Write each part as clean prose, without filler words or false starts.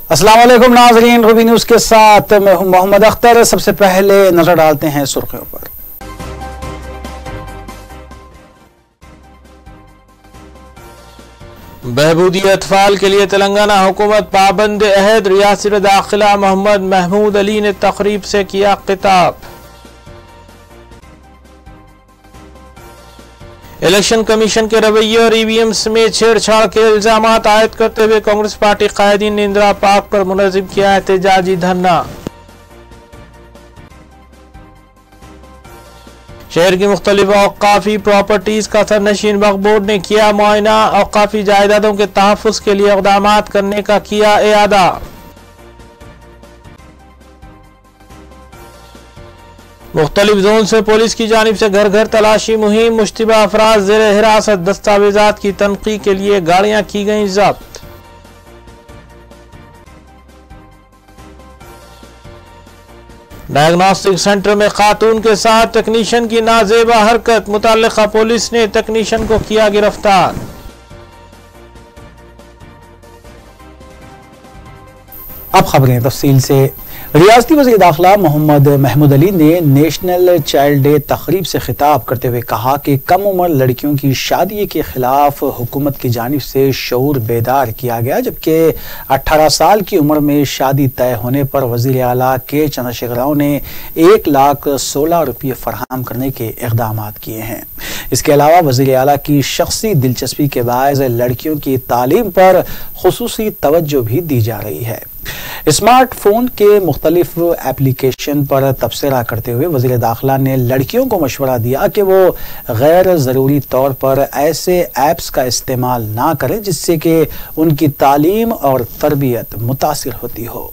अस्सलाम वालेकुम नाज़रीन, रूबी न्यूज़ के साथ मैं हूं मोहम्मद अख्तर। सबसे पहले नजर डालते हैं सुर्खियों पर। बहबूदी अतफाल के लिए तेलंगाना हुकूमत पाबंद अहद। रियासत दाखिला मोहम्मद महमूद अली ने तकरीब से किया खिताब। इलेक्शन कमीशन के रवैये और ईवीएम में छेड़छाड़ के इल्जाम आयद करते हुए कांग्रेस पार्टी कायदीन ने इंदिरा पार्क पर मुनज़्ज़म किया एहतजाजी धरना। शहर की मुख्तलिफ औकाफी प्रॉपर्टीज का सरनशीन वक्फ बोर्ड ने किया मुआयना। औकाफी जायदादों के तहफ़्फ़ुज़ के लिए इक़दाम करने का किया इआदा। मुख्तलिफ जोन से पुलिस की जानिब से घर घर तलाशी मुहिम। मुश्तबा अफराद ज़ेर हिरासत। दस्तावेजात की तनक़ीद के लिए गाड़ियां की गई जब्त। डायग्नोस्टिक सेंटर में खातून के साथ टेक्नीशियन की नाजेबा हरकत। मुतल्लिका पुलिस ने टेक्नीशियन को किया गिरफ्तार। अब खबरें तफसील से। रियासती वज़ीर दाखिला मोहम्मद महमूद अली ने नेशनल चाइल्ड डे तकरीब से खिताब करते हुए कहा कि कम उम्र लड़कियों की शादी के खिलाफ हुकूमत की जानिब से शऊर बेदार किया गया, जबकि 18 साल की उम्र में शादी तय होने पर वज़ीर आला के चंद्रशेखर राव ने 1,16,000 रुपये फराहम करने के इक़दाम किए हैं। इसके अलावा वज़ीर आला की शख्सी दिलचस्पी के बायस लड़कियों की तालीम पर खुसूसी तवज्जो भी दी जा रही है। स्मार्टफोन के मुख्तलिफ एप्लीकेशन पर तबसरा करते हुए वज़ीर दाखिला ने लड़कियों को मशवरा दिया कि वो गैर ज़रूरी तौर पर ऐसे ऐप्स का इस्तेमाल ना करें जिससे कि उनकी तालीम और तरबियत मुतासिर होती हो।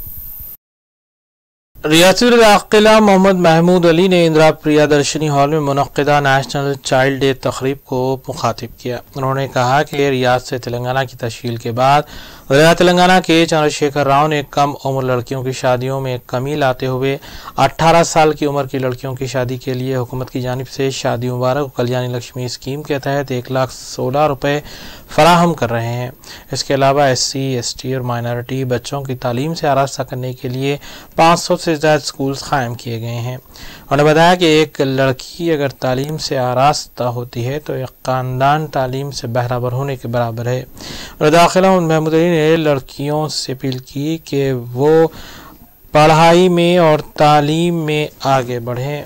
रियासत दाखिला मोहम्मद महमूद अली ने इंदिरा प्रियदर्शनी हॉल में मुनक्किदा नेशनल चाइल्ड डे तकरीब को मुखातिब किया। उन्होंने कहा कि रियासत तेलंगाना की तश्कील के बाद वज़ीर तेलंगाना के चंद्रशेखर राव ने कम उम्र लड़कियों की शादियों में कमी लाते हुए 18 साल की उम्र की लड़कियों की शादी के लिए हुकूमत की जानिब से शादी मुबारक कल्याणी लक्ष्मी स्कीम के तहत 1,16,000 रुपये फराहम कर रहे हैं। इसके अलावा SC, ST और माइनॉरिटी बच्चों की तालीम से आरास्ता करने के लिए 500 से ज़्यादा स्कूल्स कायम किए गए हैं। उन्होंने बताया कि एक लड़की अगर तालीम से आरास्ता होती है तो एक ख़ानदान तालीम से बहरावर होने के बराबर है। और दाखिला महमूद अली ने लड़कियों से अपील की कि वो पढ़ाई में और तालीम में आगे बढ़ें।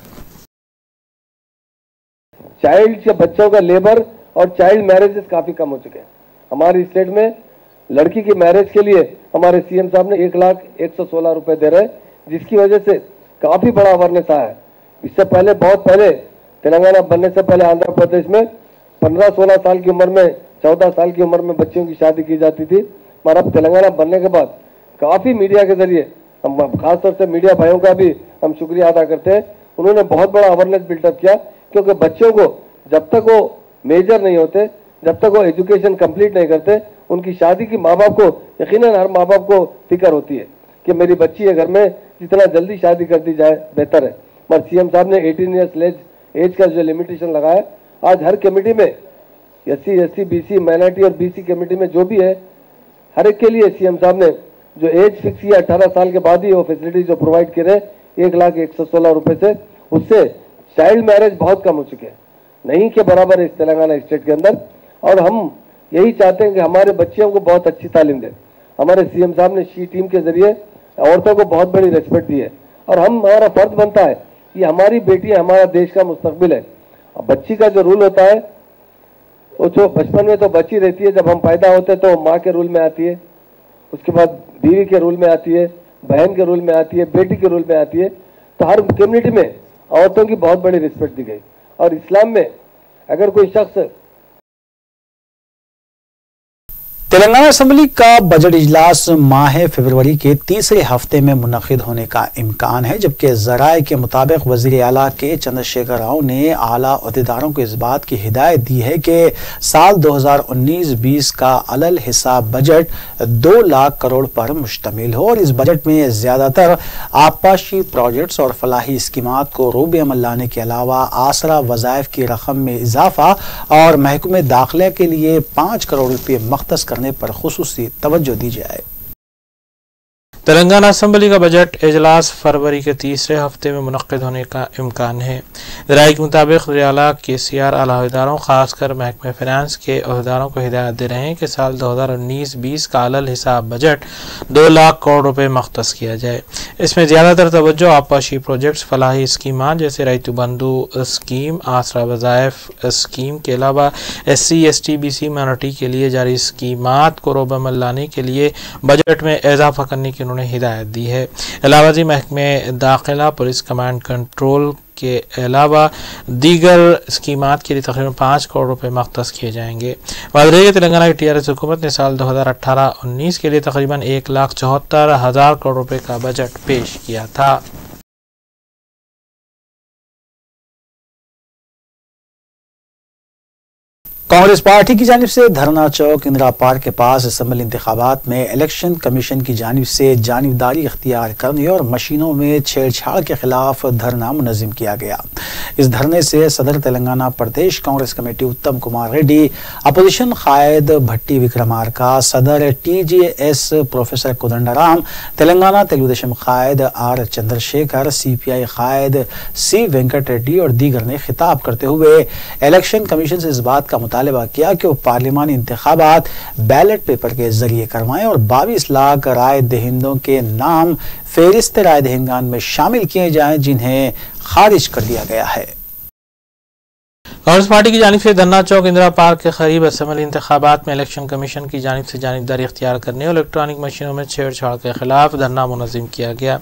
चाइल्ड के बच्चों का लेबर और चाइल्ड मैरिजेस काफी कम हो चुके हैं हमारी स्टेट में। लड़की की मैरिज के लिए हमारे CM साहब ने 1,16,000 रुपए दे रहे हैं, जिसकी वजह से काफी बड़ा अवेयरनेस आया है। इससे पहले बहुत पहले तेलंगाना बनने से पहले आंध्र प्रदेश में 15-16 साल की उम्र में 14 साल की उम्र में बच्चियों की शादी की जाती थी। पर अब तेलंगाना बनने के बाद काफी मीडिया के जरिए हम खासतौर से मीडिया भाइयों का भी हम शुक्रिया अदा करते हैं। उन्होंने बहुत बड़ा अवेयरनेस बिल्डअप किया, क्योंकि बच्चों को जब तक वो मेजर नहीं होते, जब तक वो एजुकेशन कंप्लीट नहीं करते, उनकी शादी की माँ बाप को यकीनन हर माँ बाप को फिक्र होती है कि मेरी बच्ची है घर में, जितना जल्दी शादी कर दी जाए बेहतर है। पर CM साहब ने 18 ईयर्स एज का जो लिमिटेशन लगाया, आज हर कमेटी में SC, ST, BC, माइनॉरिटी और BC कमेटी में जो भी है, हर एक के लिए CM साहब ने जो एज फिक्स किया 18 साल के बाद ही वो फैसिलिटी जो प्रोवाइड करे 1,16,000 रुपए से, उससे चाइल्ड मैरिज बहुत कम हो चुके हैं, नहीं के बराबर है इस तेलंगाना स्टेट के अंदर। और हम यही चाहते हैं कि हमारे बच्चियों को बहुत अच्छी तालीम दें। हमारे CM साहब ने शी टीम के जरिए औरतों को बहुत बड़ी रिस्पेक्ट दी है, और हमारा फर्ज बनता है कि हमारी बेटियां हमारा देश का मुस्तकबिल है। अब बच्ची का जो रूल होता है वो जो बचपन में तो बच्ची रहती है, जब हम पैदा होते हैं तो माँ के रूल में आती है, उसके बाद बीवी के रूल में आती है, बहन के रूल में आती है, बेटी के रूल में आती है। तो हर कम्युनिटी में औरतों की बहुत बड़ी रिस्पेक्ट दी गई। और इस्लाम में अगर कोई शख्स तेलंगाना असेंबली का बजट इजलास माह फरवरी के तीसरे हफ्ते में मुनक़िद होने का इम्कान है, जबकि ज़राए के मुताबिक वज़ीर आला के चंद्रशेखर राव ने आला अहदेदारों को इस बात की हिदायत दी है कि साल 2019-20 का अलल हिसाब बजट 2 लाख करोड़ पर मुश्तमिल हो, और इस बजट में ज़्यादातर आबपाशी प्रोजेक्ट्स और फलाही स्कीमात को रूबे अमल लाने के अलावा आसरा वज़ाइफ की रकम में इजाफा और महकमे दाखिला के लिए 5 करोड़ रुपये मख्तस करने पर खुसूसी तवज्जो दी जाए। तेलंगाना असम्बली का बजट इजलास फरवरी के तीसरे हफ्ते में मुनक्किद होने का इम्कान है। राय के मुताबिक रियाला KCR अहदेदारों खासकर महकमे फाइनेंस के अहदेदारों को हिदायत दे रहे हैं कि साल 2019-20 का अलल हिसाब बजट 2 लाख करोड़ रुपए मख्तस किया जाए। इसमें ज़्यादातर तवज्जो आपाशी प्रोजेक्ट्स, फलाही स्कीमात जैसे रैतु बंधु स्कीम, आसरा वज़ाइफ स्कीम के अलावा SC, ST, BC माइनॉरिटी के लिए जारी स्कीमात को रोबमल लाने के लिए बजट में इजाफा करने की उन्होंने हिदायत दी है। इलाहाबादी महकमे दाखिला, पुलिस कमांड कंट्रोल के अलावा दीगर स्कीमात के लिए तकरीबन 5 करोड़ रुपए मख्तस किए जाएंगे। वाज़ेह है कि तेलंगाना की TRS हुकूमत ने साल 2018-19 के लिए तकरीबन 1,74,000 करोड़ रुपए का बजट पेश किया था। कांग्रेस पार्टी की जानिब से धरना चौक इंदिरा पार्क के पास असम्बली इंतखाबात में इलेक्शन कमीशन की जानिब से जानिबदारी इख्तियार करने और मशीनों में छेड़छाड़ के खिलाफ धरना मुनज़्ज़म किया गया। इस धरने से सदर तेलंगाना प्रदेश कांग्रेस कमेटी उत्तम कुमार रेड्डी, अपोजिशन कायद भट्टी विक्रमार्का, सदर TJS प्रोफेसर कोदंडराम, तेलंगाना तेलुगुदेशम कायद R चंद्रशेखर, CPI कायद C वेंकट रेड्डी और दीगर ने खिताब करते हुए इलेक्शन कमीशन से इस बात का मुतालबा किया कि वो पार्लिमानी इंतखाबात बैलेट पेपर के जरिए करवाएं और 22 लाख राय दहिंदों के नाम फेरिस्त राय दहिंगान में शामिल किए जाएं जिन्हें खारिज कर दिया गया है। कांग्रेस पार्टी की जानिब से धरना चौक इंदिरा पार्क के करीब असम्बली इंतखाबात में इलेक्शन कमीशन की जानिब से जानिबदारी इख्तियार करने और इलेक्ट्रॉनिक मशीनों में छेड़छाड़ के खिलाफ धरना मुनज़्ज़म किया गया।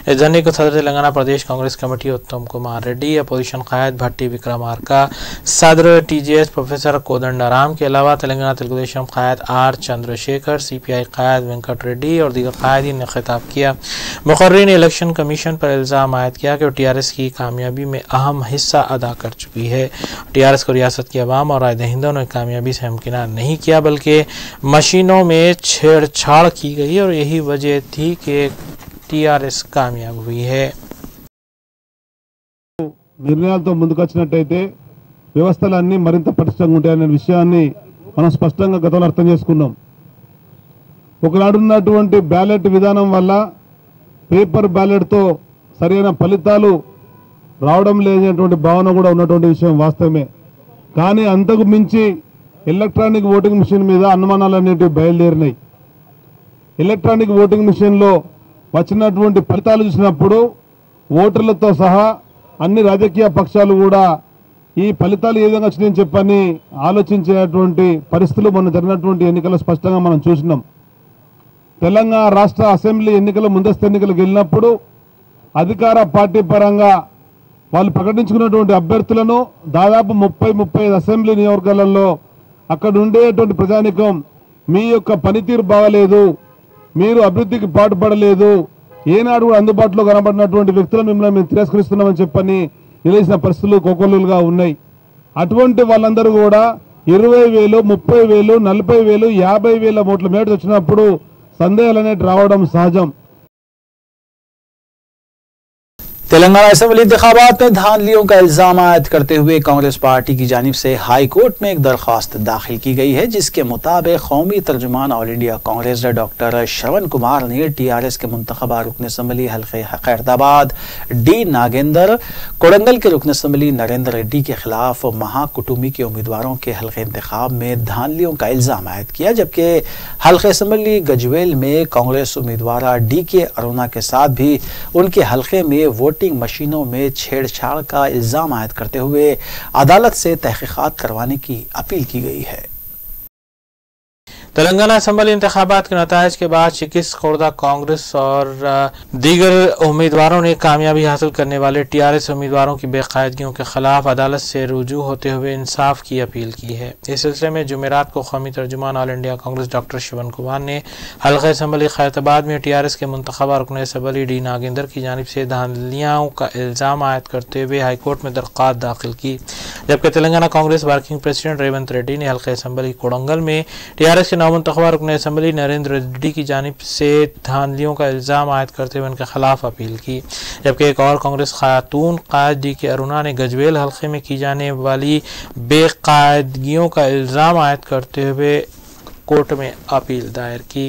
इस धरने को सदर तेलंगाना प्रदेश कांग्रेस कमेटी उत्तम कुमार रेड्डी, अपोजिशन कायद भट्टी विक्रमार्का, सदर TJS प्रोफेसर कोदंडराम के अलावा तेलंगाना तेलुगुदेशम कायद R चंद्रशेखर, CPI कायद वेंकट रेड्डी और दीगर कायदीन ने खिताब किया। मुक़र्रिरीन ने इलेक्शन कमीशन पर इल्ज़ाम आयद किया कि वो TRS की कामयाबी में अहम हिस्सा अदा कर चुकी है। TRS को रियासत की आवाम और राय दहिंदों ने कामयाबी से हमकिनार नहीं किया, बल्कि मशीनों में छेड़छाड़ की गई और यही वजह थी कि TRS कामयाब हुई है। నిర్ణయాలతో ముందుకొచ్చినట్టయితే వ్యవస్థలన్నీ మరింత పటిష్టంగా ఉంటాయనే విషయాన్ని మనం స్పష్టంగా గతంలో అర్థం చేసుకున్నాం. ఒకనాడున్నటువంటి బ్యాలెట్ విధానం వల్ల పేపర్ బ్యాలెట్తో సరైన ఫలితాలు రావడం లేనటువంటి భావన కూడా ఉన్నటువంటి విషయం వాస్తవమే. కానీ అంతకు మించి ఎలక్ట్రానిక్ ఓటింగ్ మిషన్ మీద అనుమానాలన్నిటివి బయలుదేరినాయి. ఎలక్ట్రానిక్ ఓటింగ్ మిషన్లో వచ్చినటువంటి ఫలితాలు చూసినప్పుడు ఓటర్లతో సహా అన్ని రాజకీయ పక్షాలు కూడా ఈ ఫలితాలు ఏ విధంగా వచ్చినాయని చెప్పని ఆలోచించేటువంటి పరిస్థితులు మొన్న జరిగినటువంటి ఎన్నికల్లో స్పష్టంగా మనం చూసినాం. తెలంగాణ రాష్ట్ర అసెంబ్లీ ఎన్నికల ముందస్తు ఎన్నికలకు వెళ్ళినప్పుడు అధికార పార్టీ పరంగా వాళ్ళు ప్రకటించుకున్నటువంటి అభ్యర్థులను దాదాపు 30-35 అసెంబ్లీ నియోజకవర్గాలలో అక్కడ ఉండేటువంటి ప్రజానికం మీ యొక్క పనితీరు బాగలేదు, మీరు అభివృద్ధికి పాటుపడలేదు, ఏనాడు కూడా అందుబాటులో కనబడినటువంటి వ్యక్తులను మిమ్మల్ని మేము తిరస్కరిస్తున్నామని చెప్పని నిలిచిన పరిస్థితులు కోకొల్లుగా ఉన్నాయి. అటువంటి వాళ్ళందరూ కూడా 20,000, 30,000, 40,000, 50,000 ఓట్ల మేట వచ్చినప్పుడు సందేహాలు అనేవి రావడం సహజం. तेलंगाना असम्बली इंतखाबात में धांधलियों का इल्जाम आयद करते हुए कांग्रेस पार्टी की जानिब से हाई कोर्ट में एक दरख्वास्त दाखिल की गई है, जिसके मुताबिक कौमी तर्जुमान all India Congress doctor Shravan Kumar ने TRS के मुंतखबा रुकन असम्बली हल्के खैरताबाद D नागेंद्र, कोडंगल के रुकन असम्बली नरेंद्र रेड्डी के खिलाफ महाकुटुंबी के उम्मीदवारों के हल्के इंतखाब में धांधलियों का इल्जाम आयद किया, जबकि हल्के असम्बली गजवेल में कांग्रेस उम्मीदवार DK अरुणा के साथ भी उनके हल्के में वोटिंग मशीनों में छेड़छाड़ का इल्जाम आयद करते हुए अदालत से तहकीकात करवाने की अपील की गई है। तेलंगाना असम्बली इंतखाबात के नताइज के बाद शिकस्त खुर्दा कांग्रेस और दीगर उम्मीदवारों ने कामयाबी हासिल करने वाले TRS उम्मीदवारों की बेकायदगियों के खिलाफ अदालत से रुजू होते हुए इंसाफ की अपील की है। इस सिलसिले में जुमेरात को कौमी तर्जुमान all India Congress doctor Shravan Kumar ने हल्का असम्बली खैरताबाद में TRS के मुंतखबा रुकन असम्बली D नागेंद्र की जानिब से धांधलियों का इल्जाम आयद करते हुए हाईकोर्ट में दरख्वास्त दाखिल की, जबकि तेलंगाना कांग्रेस वर्किंग प्रेसिडेंट रेवंत रेड्डी ने हल्का असम्बली कोडंगल में TRS के मुंतखबा रुकन असम्बली नरेंद्र रेड्डी की जानिब से धांधलियों का इल्जाम आयद करते हुए उनके खिलाफ अपील की, जबकि एक और कांग्रेस खातून कायद DK अरुणा ने गजवेल हल्के में की जाने वाली बेकायदगियों का इल्जाम आयद करते हुए कोर्ट में अपील दायर की।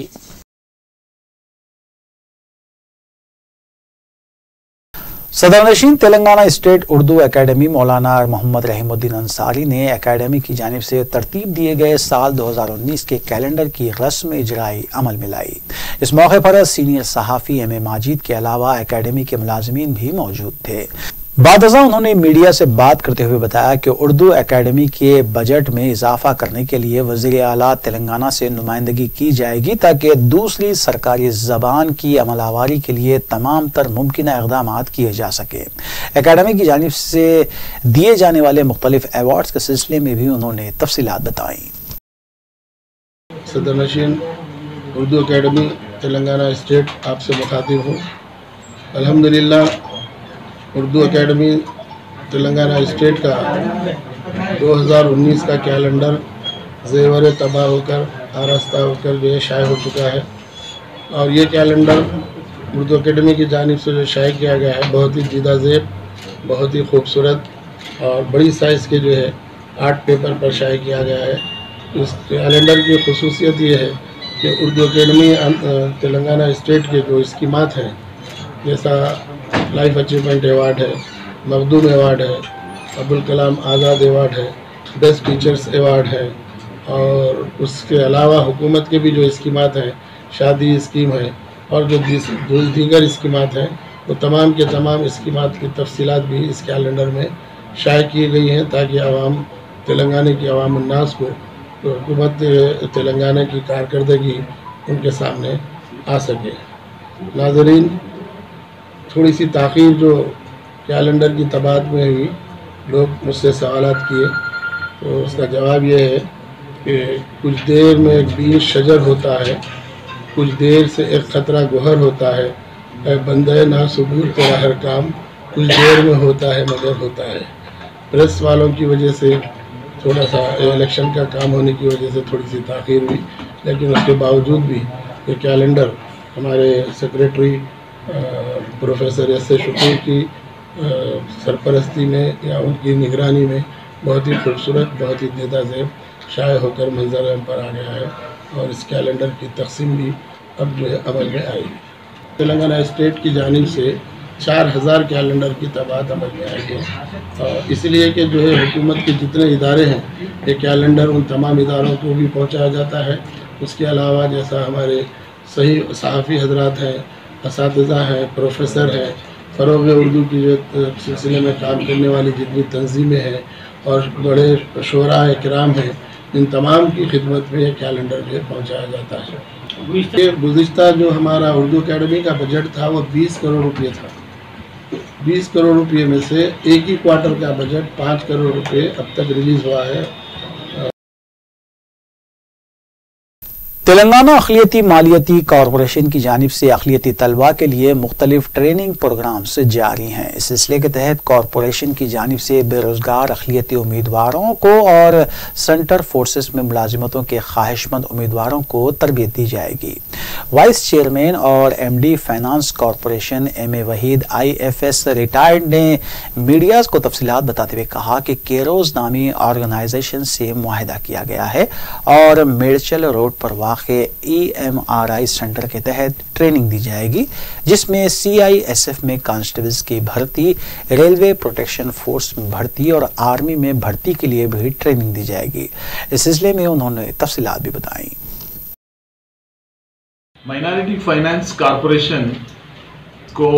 सदरनशीन तेलंगाना स्टेट उर्दू एकेडमी मौलाना मोहम्मद रहीमुद्दीन अंसारी ने एकेडमी की जानिब से तरतीब दिए गए साल 2019 के कैलेंडर की रस्म इजराई अमल में लाई। इस मौके पर सीनियर सहाफ़ी एम ए माजिद के अलावा एकेडमी के मुलाजिमीन भी मौजूद थे। बादजा उन्होंने मीडिया से बात करते हुए बताया कि उर्दू एकेडमी के बजट में इजाफा करने के लिए वज़ीर आला तेलंगाना से नुमाइंदगी की जाएगी ताकि दूसरी सरकारी ज़बान की अमलावारी के लिए तमाम तर मुमकिन इक़दाम किए जा सके। एकेडमी की जानिब से दिए जाने वाले मुख्तलिफ अवार्ड्स के सिलसिले में भी उन्होंने तफसीलात बताई। सदरनशीन उर्दू एकेडमी तेलंगाना स्टेट आपसे मुखातिब हूँ। अल्हम्दुलिल्लाह उर्दू एकेडमी तेलंगाना स्टेट का 2019 का कैलेंडर ज़ेवर तबाह होकर आरास्ता होकर जो है शाये हो चुका है और ये कैलेंडर उर्दू एकेडमी की जानिब से जो शाये किया गया है बहुत ही जीदा ज़ेब, बहुत ही खूबसूरत और बड़ी साइज़ के जो है आर्ट पेपर पर शाये किया गया है। इस कैलेंडर की खुसूसियत ये है कि उर्दू एकेडमी तेलंगाना स्टेट के जो स्कीमात हैं, जैसा लाइफ अचीवमेंट अवार्ड है, मखदूम अवार्ड है, अब्दुल कलाम आज़ाद अवार्ड है, बेस्ट टीचर्स अवार्ड है और उसके अलावा हुकूमत के भी जो स्कीमात हैं, शादी स्कीम है और जो दीगर स्कीमात हैं, वो तमाम के तमाम स्कीमात की तफसीलात भी इस कैलेंडर में शाये की गई हैं ताकि आवाम तेलंगाना की आवाम उन्नास को हुकूमत तेलंगाना की कारकर्दगी उनके सामने आ सके। नाज़रीन, थोड़ी सी ताख़ीर जो कैलेंडर की तबाद में हुई, लोग मुझसे सवालात किए तो उसका जवाब ये है कि कुछ देर में एक बीज शजर होता है, कुछ देर से एक ख़तरा गुहर होता है, ऐ बंदे ना सबूर तेरा हर काम कुछ देर में होता है मगर होता है। प्रेस वालों की वजह से थोड़ा सा इलेक्शन का काम होने की वजह से थोड़ी सी ताख़ीर हुई, लेकिन उसके बावजूद भी ये कैलेंडर हमारे सेक्रेटरी प्रोफेसर एस.ए. शुक्र की सरपरस्ती में या उनकी निगरानी में बहुत ही खूबसूरत, बहुत ही देदा ज़ेब शाये होकर मंजर आम पर आ गया है और इस कैलेंडर की तकसीम भी अब जो है अमल में आई। तेलंगाना स्टेट की जानिब से 4000 कैलेंडर की तादाद अमल में आई है और इसलिए कि जो है हुकूमत के जितने इदारे हैं ये कैलेंडर उन तमाम इदारों को भी पहुँचाया जाता है। उसके अलावा जैसा हमारे सही सहाफ़ी हजरात हैं, असातिज़ा हैं, प्रोफेसर हैं, फ़रोग़ उर्दू की जो सिलसिले में काम करने वाली जितनी तंजीमें हैं और बड़े शोरा इकराम हैं, इन तमाम की खिदमत में यह कैलेंडर जो है पहुँचाया जाता है। ये गुज़िश्ता जो हमारा उर्दू एकेडमी का बजट था वो 20 करोड़ रुपये था। 20 करोड़ रुपये में से एक ही क्वार्टर का बजट 5 करोड़ रुपये अब तक रिलीज़ हुआ है। तेलंगाना अखिलियती मालियती कॉरपोरेशन की जानिब से अखिलियती तलबा के लिए मुख्तलिफ ट्रेनिंग प्रोग्राम्स जारी हैं। इस सिलसिले के तहत कॉरपोरेशन की जानिब से बेरोजगार अखिलियती उम्मीदवारों को और सेंटर फोर्सेस में मुलाजिमतों के ख्वाहिशमंद उम्मीदवारों को तरबियत दी जाएगी। वाइस चेयरमैन और MD finance corporation M.A. Waheed IFS retired ने मीडिया को तफसीलात बताते हुए कहा कि केरोज नामी ऑर्गेनाइजेशन से मुआहिदा किया गया है और मेडचल रोड पर EMRI सेंटर के तहत ट्रेनिंग दी जाएगी, जिसमें CISF में कांस्टेबल्स की भर्ती, रेलवे प्रोटेक्शन फोर्स में भर्ती और आर्मी में भर्ती के लिए भी ट्रेनिंग दी जाएगी। इस सिलसिले में उन्होंने तफसीलात भी बताई। माइनॉरिटी फाइनेंस कॉरपोरेशन को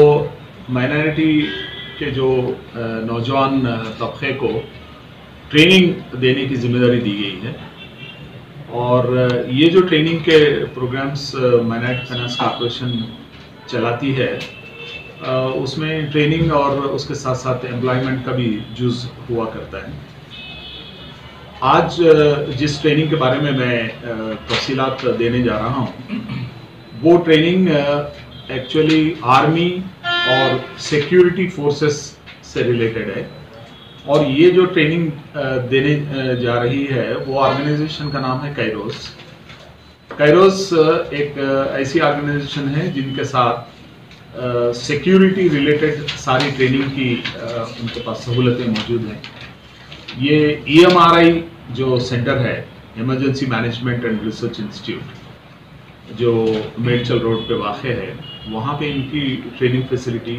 माइनॉरिटी के जो नौजवान तबके को ट्रेनिंग देने की जिम्मेदारी दी गई है और ये जो ट्रेनिंग के प्रोग्राम्स माइनॉरिटी फाइनेंस कॉरपोरेशन चलाती है उसमें ट्रेनिंग और उसके साथ साथ एम्प्लॉयमेंट का भी जुज़ हुआ करता है। आज जिस ट्रेनिंग के बारे में मैं तफसीलात देने जा रहा हूँ वो ट्रेनिंग एक्चुअली आर्मी और सिक्योरिटी फोर्सेस से रिलेटेड है और ये जो ट्रेनिंग देने जा रही है वो ऑर्गेनाइजेशन का नाम है कैरोस। कैरोस एक ऐसी ऑर्गेनाइजेशन है जिनके साथ सिक्योरिटी रिलेटेड सारी ट्रेनिंग की उनके पास सहूलतें मौजूद हैं। ये EMRI जो सेंटर है, emergency management and research institute, जो मेडचल रोड पे वाक़ है, वहाँ पे इनकी ट्रेनिंग फैसिलिटी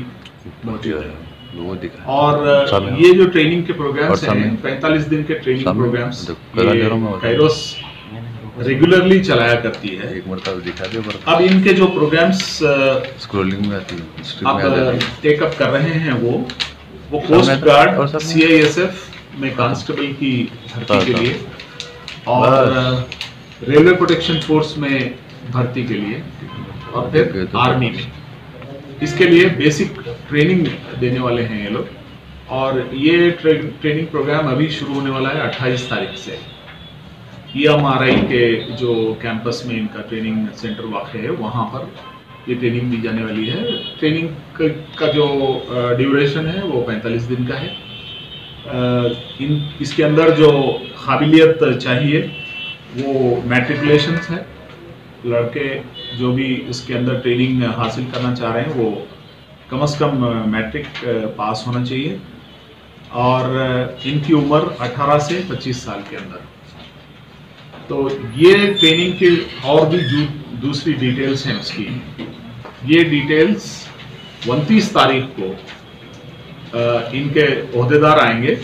मौजूद है। और ये जो ट्रेनिंग के प्रोग्राम्स हैं, 45 दिन के ट्रेनिंग प्रोग्राम्स काइरोस रेगुलरली चलाया करती है। अब इनके जो प्रोग्राम्स स्क्रोलिंग में आती है, अब टेकअप कर रहे हैं वो कोस्ट गार्ड CISF में कांस्टेबल की भर्ती के लिए और रेलवे प्रोटेक्शन फोर्स में भर्ती के लिए और फिर आर्मी में, इसके लिए बेसिक ट्रेनिंग देने वाले हैं ये लोग। और ये ट्रेनिंग प्रोग्राम अभी शुरू होने वाला है 28 तारीख से। EMRI के जो कैंपस में इनका ट्रेनिंग सेंटर वाक़ है, वहाँ पर ये ट्रेनिंग दी जाने वाली है। ट्रेनिंग का जो ड्यूरेशन है वो 45 दिन का है। इसके अंदर जो काबिलियत चाहिए वो मैट्रिकुलेशंस है। लड़के जो भी इसके अंदर ट्रेनिंग हासिल करना चाह रहे हैं वो कम से कम मैट्रिक पास होना चाहिए और इनकी उम्र 18 से 25 साल के अंदर। तो ये ट्रेनिंग की और भी दूसरी डिटेल्स हैं उसकी। ये डिटेल्स 29 तारीख को इनके ओहदेदार आएंगे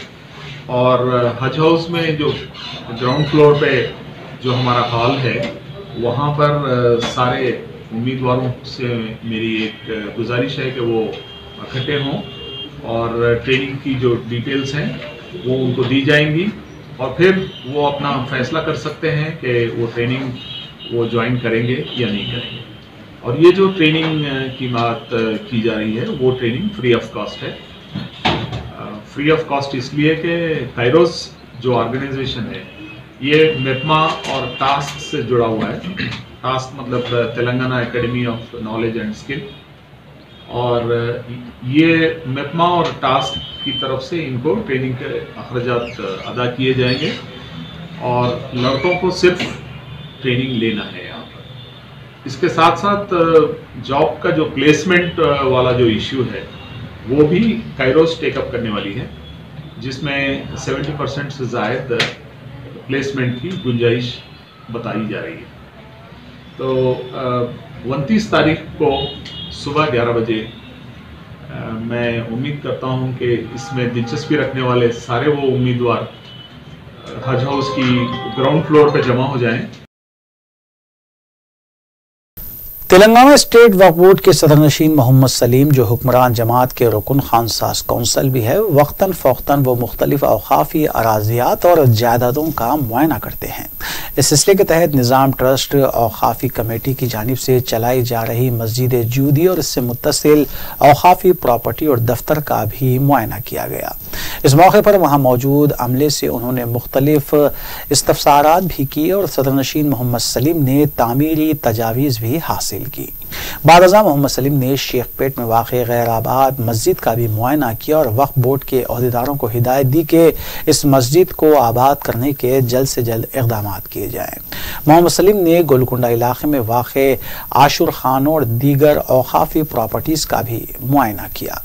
और हज हाउस में जो ग्राउंड फ्लोर पे जो हमारा हॉल है, वहाँ पर सारे उम्मीदवारों से मेरी एक गुजारिश है कि वो इकट्ठे हों और ट्रेनिंग की जो डिटेल्स हैं वो उनको दी जाएंगी और फिर वो अपना फैसला कर सकते हैं कि वो ट्रेनिंग वो ज्वाइन करेंगे या नहीं करेंगे। और ये जो ट्रेनिंग की बात की जा रही है वो ट्रेनिंग फ्री ऑफ कॉस्ट है। फ्री ऑफ कॉस्ट इसलिए कि काइरोस जो ऑर्गेनाइजेशन है ये मेपमा और टास्क से जुड़ा हुआ है। टास्क मतलब Telangana academy of knowledge and skill, और ये मेपमा और टास्क की तरफ से इनको ट्रेनिंग के अखराजात अदा किए जाएंगे और लड़कों को सिर्फ ट्रेनिंग लेना है यहाँ पर। इसके साथ साथ जॉब का जो प्लेसमेंट वाला जो इश्यू है वो भी काइरोस टेकअप करने वाली है, जिसमें 70% से ज़ायद प्लेसमेंट की गुंजाइश बताई जा रही है। तो 29 तारीख को सुबह 11 बजे मैं उम्मीद करता हूं कि इसमें दिलचस्पी रखने वाले सारे वो उम्मीदवार हज हाउस की ग्राउंड फ्लोर पर जमा हो जाएं। तेलंगाना स्टेट वक्फ बोर्ड के सदरनशीन मोहम्मद सलीम, जो हुक्मरान जमात के रुकन खानसास कौंसल भी है, वक्तन फ़ौक़तन वो मुख्तलिफ अवक़ाफ़ी अराज़ियात और जायदादों का मुआयना करते हैं। इस सिलसिले के तहत निज़ाम ट्रस्ट अवक़ाफ़ी कमेटी की जानिब से चलाई जा रही मस्जिद जूदी और इससे मुत्तसिल अवक़ाफ़ी प्रॉपर्टी और दफ्तर का भी मुआयना किया गया। इस मौके पर वहाँ मौजूद अमले से उन्होंने मुख्तलिफ इस्तफ़सारात भी किए और सदरनशीन मोहम्मद सलीम ने तामीरी तजावीज़ भी हासिल की। बादशाह मोहम्मद सलीम ने शेखपेट में वाक़े गैराबाद मस्जिद का भी मुआयना किया और वक्फ बोर्ड के अहदेदारों को हिदायत दी कि इस मस्जिद को आबाद करने के जल्द से जल्द इक़दाम किए जाएं। मोहम्मद सलीम ने गोलकुंडा इलाके में वाक़े आशुर खानों और दीगर औक़ाफ़ी प्रॉपर्टीज़ का भी मुआयना किया।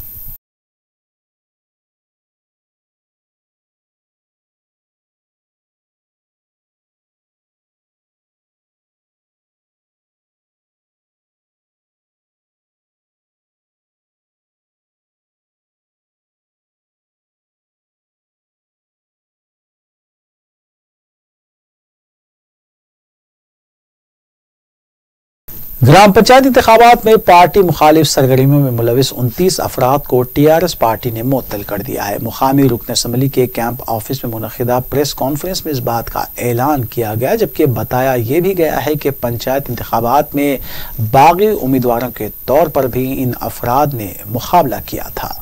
ग्राम पंचायत इंतखाबात में पार्टी मुखालिफ सरगर्मियों में मुलविस 29 अफराद को TRS पार्टी ने मुअत्तल कर दिया है। मुकामी रुकन असम्बली के कैंप ऑफिस में मुनक़िदा प्रेस कॉन्फ्रेंस में इस बात का ऐलान किया गया, जबकि बताया यह भी गया है कि पंचायत इंतखाबात में बागी उम्मीदवारों के तौर पर भी इन अफराद ने मुकाबला किया था।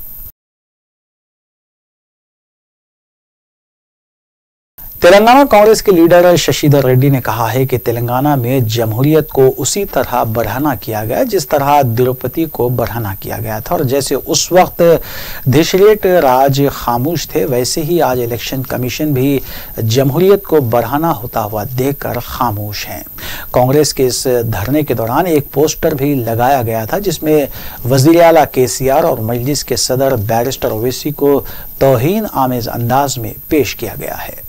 तेलंगाना कांग्रेस के लीडर शशिधर रेड्डी ने कहा है कि तेलंगाना में जमहूरियत को उसी तरह बढ़ाना किया गया जिस तरह द्रौपदी को बढ़ाना किया गया था, और जैसे उस वक्त देशरेट राज खामोश थे, वैसे ही आज इलेक्शन कमीशन भी जमहूरियत को बढ़ाना होता हुआ देखकर खामोश हैं। कांग्रेस के इस धरने के दौरान एक पोस्टर भी लगाया गया था जिसमें वज़ीर आला KCR और मजलिस के सदर बैरिस्टर ओवैसी को तौहीन आमेज अंदाज में पेश किया गया है।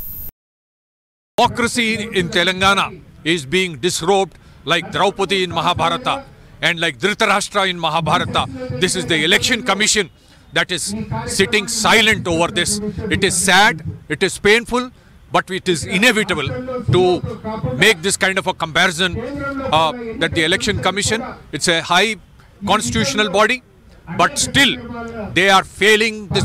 Democracy in Telangana is being disrobed like Draupadi in Mahabharata and like Dhritarashtra in Mahabharata. This is the election commission that is sitting silent over this. It is sad, it is painful, but it is inevitable to make this kind of a comparison that the election commission, it's a high constitutional body, but still they are failing this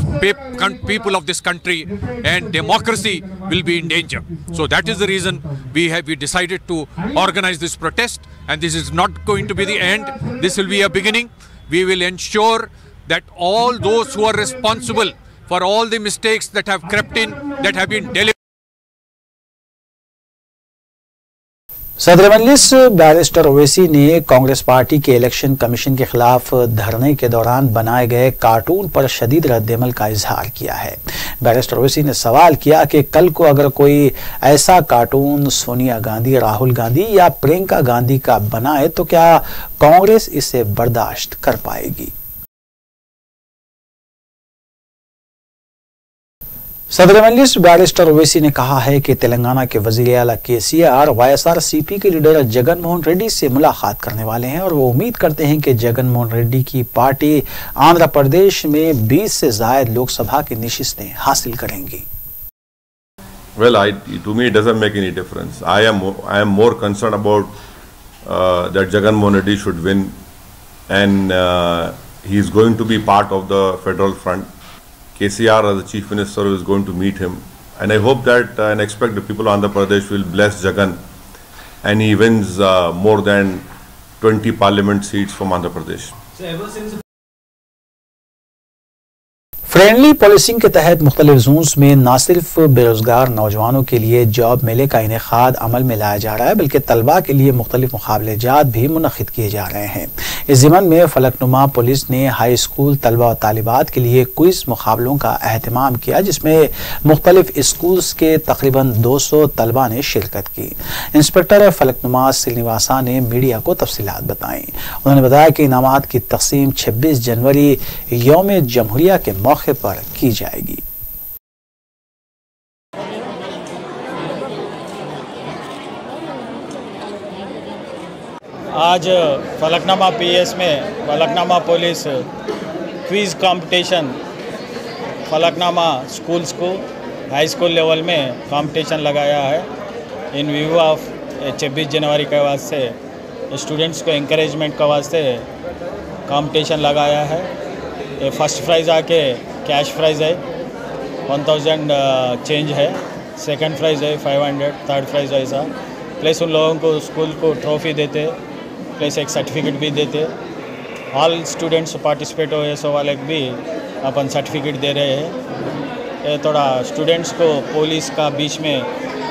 people of this country, and democracy will be in danger. So that is the reason we decided to organize this protest, and this is not going to be the end. This will be a beginning. We will ensure that all those who are responsible for all the mistakes that have crept in, that have been delivered. सदर मजलिस barrister Owaisi ने Congress party के election commission के खिलाफ धरने के दौरान बनाए गए कार्टून पर शदीद रद्दअमल का इजहार किया है। बैरिस्टर ओवैसी ने सवाल किया कि कल को अगर कोई ऐसा कार्टून सोनिया गांधी, राहुल गांधी या प्रियंका गांधी का बनाए तो क्या कांग्रेस इसे बर्दाश्त कर पाएगी। सदर मजलिस बैरिस्टर ओवैसी ने कहा है कि तेलंगाना के वजीर आला केसीआर वाईएसआरसीपी के लीडर जगन मोहन रेड्डी से मुलाकात करने वाले हैं और वो उम्मीद करते हैं कि जगन मोहन रेड्डी की पार्टी आंध्र प्रदेश में 20 से ज्यादा लोकसभा की नशिस्तें हासिल करेंगी। Well, to me it doesn't make any difference. I am more concerned about that Jagan Mohan Reddy should win, and he is going to be part of the federal front. KCR as the Chief Minister is going to meet him, and I hope that and expect the people of Andhra Pradesh will bless Jagan and he wins more than 20 parliament seats from Andhra Pradesh. So ever since friendly policing के तहत मुख्तलिफ Jones में न सिर्फ बेरोजगार नौजवानों के लिए जॉब मेले का इनेकाद अमल में लाया जा रहा है, बल्कि तलबा के लिए मुख्तलिफ मुकाबलेजात भी मुनक्किद किए जा रहे हैं। इस ज़िमन में फलकनुमा पुलिस ने हाई स्कूल तलबा और तालिबात के लिए क्विज मुकाबलों का अहतमाम किया, जिसमें मुख्तलिफ स्कूल्स के तकरीबन 200 तलबा ने शिरकत की। इंस्पेक्टर फलकनुमा श्रीनिवासा ने मीडिया को तफसीलात बताई। उन्होंने बताया कि इनामात की तकसीम 26 जनवरी यौम जमहूरिया के मौके पर की जाएगी। आज फलकनुमा पीएस में Falaknuma police quiz competition Falaknuma schools को हाई स्कूल लेवल में कंपटीशन लगाया है। इन व्यू ऑफ 26 जनवरी के वास्ते स्टूडेंट्स को इंकरेजमेंट के वास्ते कंपटीशन लगाया है। ये फर्स्ट प्राइज़ आके कैश प्राइज़ है 1000 चेंज है, सेकंड प्राइज़ है 500, थर्ड प्राइज़ ऐसा, प्लस उन लोगों को स्कूल को ट्रॉफी देते, प्लस एक सर्टिफिकेट भी देते। ऑल स्टूडेंट्स पार्टिसिपेट हुए सो वाले भी अपन सर्टिफिकेट दे रहे हैं। ये थोड़ा स्टूडेंट्स को पुलिस का बीच में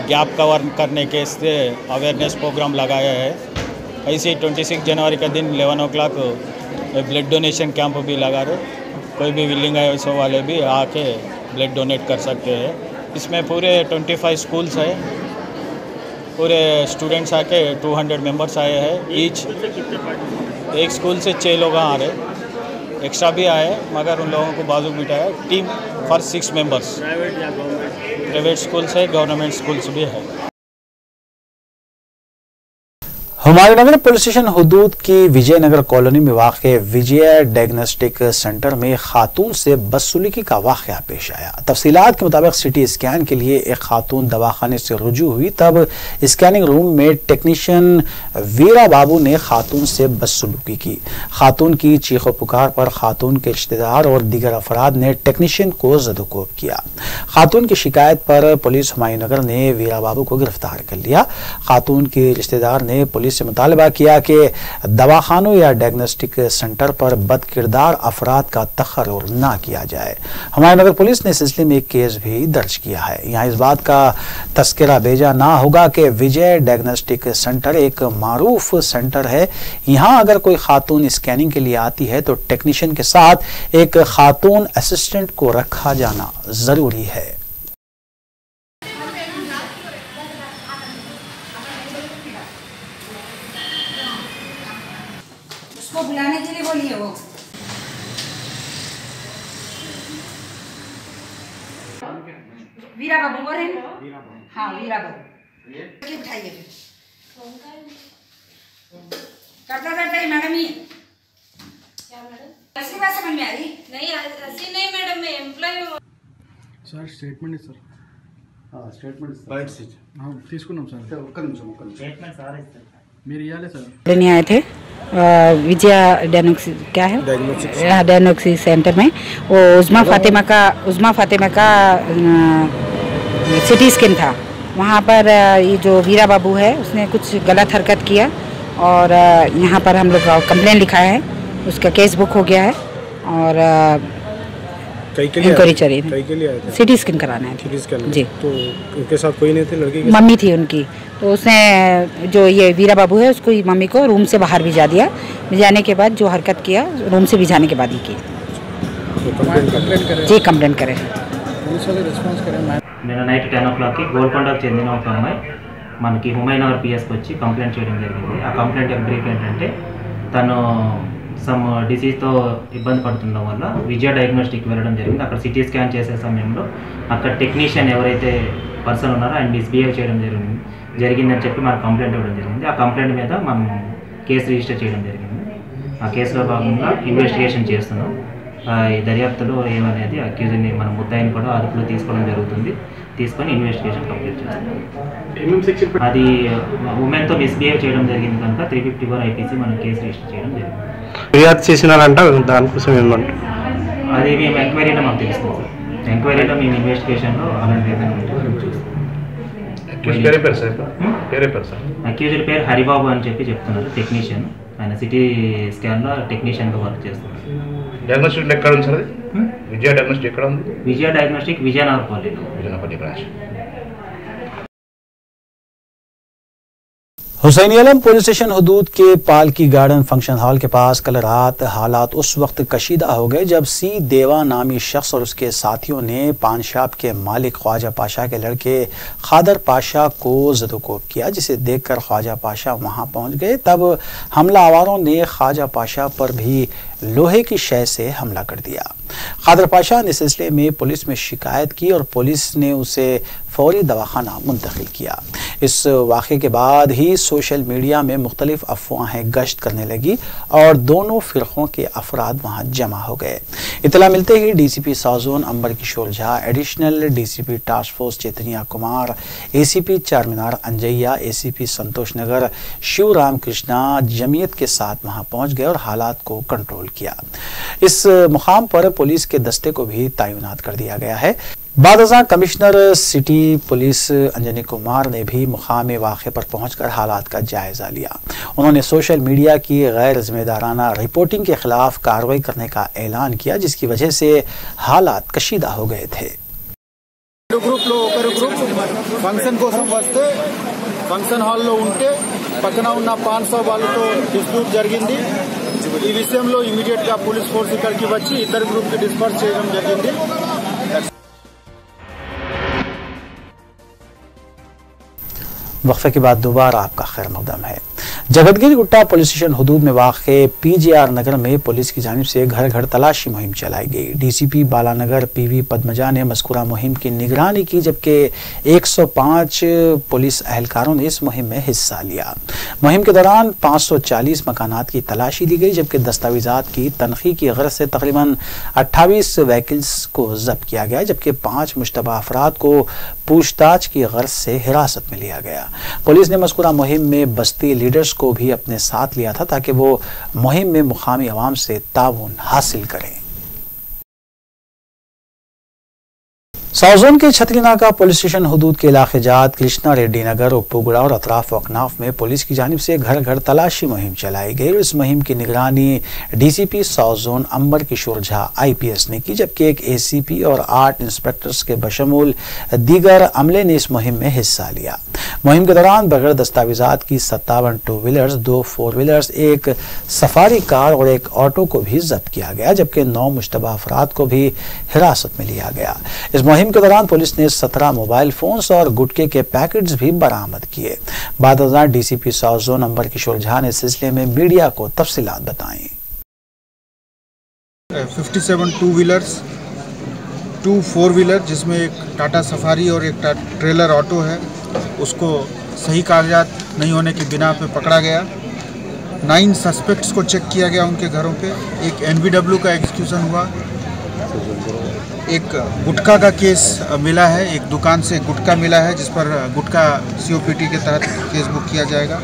गैप कवर करने के से अवेयरनेस प्रोग्राम लगाया है। ऐसे 26 जनवरी का दिन 11 o'clock ब्लड डोनेशन कैंप भी लगा रहे, कोई भी विलिंग है सो वाले भी आके ब्लड डोनेट कर सकते हैं। इसमें पूरे 25 स्कूल्स है, पूरे स्टूडेंट्स आके 200 मेंबर्स आए हैं। ईच एक स्कूल से 6 लोग आ रहे, एक्स्ट्रा भी आए मगर उन लोगों को बाजू बिठाया। Team for 6 members, private schools है, गवर्नमेंट स्कूल्स भी है। हुमायूंनगर पुलिस स्टेशन हुदूद की विजयनगर कॉलोनी में वाक़े विजय डायग्नोस्टिक सेंटर में खातून से बदसलूकी का वाक़या पेश आया। तफसीलात के मुताबिक सिटी स्कैन के लिए एक खातून दवाखाने से रुजू हुई, तब स्कैनिंग रूम में टेक्नीशियन वीरा बाबू ने खातून से बदसलूकी की। खातून की चीखो पुकार पर खातून के रिश्तेदार और दीगर अफराद ने टेक्नीशियन को ज़दोकोब किया। खातून की शिकायत पर पुलिस हुमायूंनगर ने वीरा बाबू को गिरफ्तार कर लिया। खातून के रिश्तेदार ने पुलिस से मुतालबा किया कि दवाखानों या डायग्नोस्टिक सेंटर पर बदकिरदार अफराद का तखर्रुर ना किया जाए। हुमायूंनगर पुलिस ने इस सिलसिले में एक केस भी दर्ज किया है। यहाँ इस बात का तस्करा भेजा ना होगा कि विजय डायग्नोस्टिक सेंटर एक मारूफ सेंटर है। यहाँ अगर कोई खातून स्कैनिंग के लिए आती है तो टेक्नीशियन के साथ एक खातून असिस्टेंट को रखा जाना जरूरी है। उसको बुलाने के लिए बोलिए। वो वीरा बाबू बोल रहे हैं। हाँ वीरा बाबू उठाइए। करता करता ही मैडम ही क्या मैडम असली बात समझ में आ रही नहीं असली नहीं मैडम मैं एम्प्लॉय हूं सर स्टेटमेंट सर స్టేట్మెంట్ తీసుకున్నాం సార్ ఒక్క నిమిషం స్టేట్మెంట్ సార్ మీరు ఇవ్వాలి సార్ नहीं आए थे विजया डायग्नोस्टिक क्या है डायग्नोस्टिक सेंटर में वो उस्मा फातिमा का सिटी स्कैन था। वहाँ पर ये जो वीरा बाबू है उसने कुछ गलत हरकत किया और यहाँ पर हम लोग कंप्लेन लिखा है, उसका केस बुक हो गया है और इंक्वायरी चल रही है। सिटी स्कैन कराना है जी। तो उनके साथ कोई नहीं थे, लड़की की मम्मी थी उनकी, तो उसने जो ये वीरा बाबू है उसको मम्मी को रूम से बाहर भिजा दिया। भिजाने के बाद जो हरकत किया रूम से भिजाने के बाद ही की जी कंप्लेंट करें। నేను నైట్ 10 o'clockకి గోల్కొండకు చెందిన ఒక అమ్మాయి మనకి హుమైనగర్ పిఎస్కి వచ్చి కంప్లైంట్ చేయడం జరిగింది। ఆ కంప్లైంట్ యొక్క బ్రీఫ్ ఏంటంటే తను సమ్ డిసీజ్తో ఇబ్బంది పడుతుండడం వల్ల విజయ డయాగ్నోస్టిక్ వెళ్ళడం జరిగింది। అక్కడ సిటీ స్కాన్ చేసే సమయంలో అక్కడ టెక్నీషియన్ ఎవరైతే పర్సన్ ఉన్నారో ఆయన మిస్బిహేవ్ చేయడం జరిగిందని చెప్పి మనకు కంప్లైంట్ ఇవ్వడం జరిగింది। ఆ కంప్లైంట్ మీద మనం కేసు రిజిస్టర్ చేయడం జరిగింది। ఆ కేసులో భాగంగా ఇన్వెస్టిగేషన్ చేస్తున్నాం। ఈ దర్యాప్తులో ఏమనేది అక్యూజ్ని మన ముద్దాయిని కూడా అదుపులో తీసుకోవడం జరుగుతుంది। తీసుకొని ఇన్వెస్టిగేషన్ కంప్లీట్ చేస్తాం। అది ఉమెన్తో మిస్బిహేవ్ చేయడం జరిగింది కనుక 354 ఐపీసీ మనం కేసు రిజిస్టర్ చేయడం జరిగింది। ఫిర్యాదు చేసినారంట దానికోసం ఏమంటారు? అది మేము ఎంక్వైరీలో మాకు తెలుస్తుంది సార్। ఎంక్వైరీలో మేము ఇన్వెస్టిగేషన్లో అలాంటి ఏదైనా ఉంటే చూస్తాం। అక్యూజ్డ్ పేరు హరిబాబు అని చెప్పి చెప్తున్నారు, టెక్నీషియన్। ఆయన సిటీ స్కాన్లో టెక్నీషియన్గా వర్క్ చేస్తున్నారు। డయాగ్నోస్టిక్ ఎక్కడ ఉంది సార్? విజయ డయాగ్నోస్టిక్ ఎక్కడ ఉంది? విజయ డయాగ్నోస్టిక్ విజయనగరపల్లి బ్రాంచ్। हुसैनी आलम पुलिस स्टेशन हदूद के पालकी गार्डन फंक्शन हॉल के पास कल रात हालात उस वक्त कशीदा हो गए जब सी देवा नामी शख्स और उसके साथियों ने पान शॉप के मालिक ख्वाजा पाशा के लड़के खादर पाशा को ज़दोकोब किया, जिसे देखकर ख्वाजा पाशा वहां पहुंच गए। तब हमलावरों ने ख्वाजा पाशा पर भी लोहे की शय से हमला कर दिया। खादर पाशा ने सिलसिले में पुलिस में शिकायत की और पुलिस ने उसे फौरी दवाखाना मुंतकिल किया। इस वाक़े के बाद ही सोशल मीडिया में मुख्तलिफ अफवाहें गश्त करने लगी और दोनों फ़िरक़ों के अफराद वहाँ जमा हो गए। इतला मिलते ही DCP south zone Amber Kishore Jha, additional DCP task force Chaitanya Kumar, ACP Charminar Anjaiah, ACP Santosh Nagar Shiv Ram Krishna जमीयत के साथ वहाँ पहुँच गए और हालात को कंट्रोल किया। इस मुकाम पर पुलिस के दस्ते को भी तैनात कर दिया गया है। बादशाह commissioner city police Anjani Kumar ने भी मुकाम वाक़े पर पहुंचकर हालात का जायजा लिया। उन्होंने सोशल मीडिया की गैर जिम्मेदाराना रिपोर्टिंग के खिलाफ कार्रवाई करने का ऐलान किया, जिसकी वजह से हालात कशीदा हो गए थे। फंक्शन కోసం వస్తే ఫంక్షన్ హాల్లో ఉంటే పక్కన ఉన్న పాన్ షాప్ వాళ్ళతో డిస్ప్యూట్ జరిగింది। ఈ విషయంలో ఇమిడియట్ గా పోలీస్ ఫోర్స్ ఇక్కడికి వచ్చి ఇద్దరు గ్రూప్ కి డిస్పర్స్ చేయడం జరిగింది। वक्फे के बाद दोबारा आपका खैर मकदम है। जगतगिरी गुट्टा पुलिस स्टेशन हदूद में वाक़े पीजीआर नगर में पुलिस की जानिब से घर घर तलाशी मुहिम चलाई गई। डीसीपी बालानगर पीवी पद्मजा ने मज़कूरा मुहिम की निगरानी की, जबकि 105 पुलिस अहलकारों ने इस मुहिम में हिस्सा लिया। मुहिम के दौरान 540 मकानात की तलाशी ली गई, जबकि दस्तावेज़ात की तनख़ी की गर्ज से तकरीबन 28 व्हीकल्स को जब्त किया गया, जबकि 5 मुश्तबा अफराद को पूछताछ की गर्ज से हिरासत में लिया गया। पुलिस ने मज़कूरा मुहिम में बस्ती लीडर्स को भी अपने साथ लिया था ताकि वो मुहिम में मुकामी अवाम से ताउन हासिल करें। साउथ जोन के छतरीनाका पुलिस स्टेशन हदूद के इलाके जात कृष्णा रेड्डी नगर, उप्पूगुड़ा और अतराफ अकनाफ में पुलिस की जानिब से घर घर तलाशी मुहिम चलाई गई और इस मुहिम की निगरानी DCP south zone Amber Kishore Jha IPS ने की, जबकि एक ACP और 8 इंस्पेक्टर्स के बशमूल दीगर अमले ने इस मुहिम में हिस्सा लिया। मुहिम के दौरान बगैर दस्तावेजात की 57 टू व्हीलर्स, 2 4 व्हीलर्स, एक सफारी कार और एक ऑटो को भी जब्त किया गया, जबकि 9 मुश्तबा अफराद को भी हिरासत में लिया गया। इस मुहिम के दौरान पुलिस ने 17 मोबाइल फोन्स और गुटके के पैकेट्स भी बरामद किए। बाद DCP south zone Amber Kishore Jha ने सिलसिले में मीडिया को तफसीलात बताई। 57 टू व्हीलर्स, 2 4 व्हीलर जिसमें एक टाटा सफारी और एक ट्रेलर ऑटो है, उसको सही कागजात नहीं होने की बिना पे पकड़ा गया 9 सस्पेक्ट्स को चेक किया गया उनके घरों पे। एक NBW का एग्जीक्यूशन हुआ, एक गुटखा का केस मिला है, एक दुकान से गुटखा मिला है जिस पर गुटखा COPT के तहत केस बुक किया जाएगा।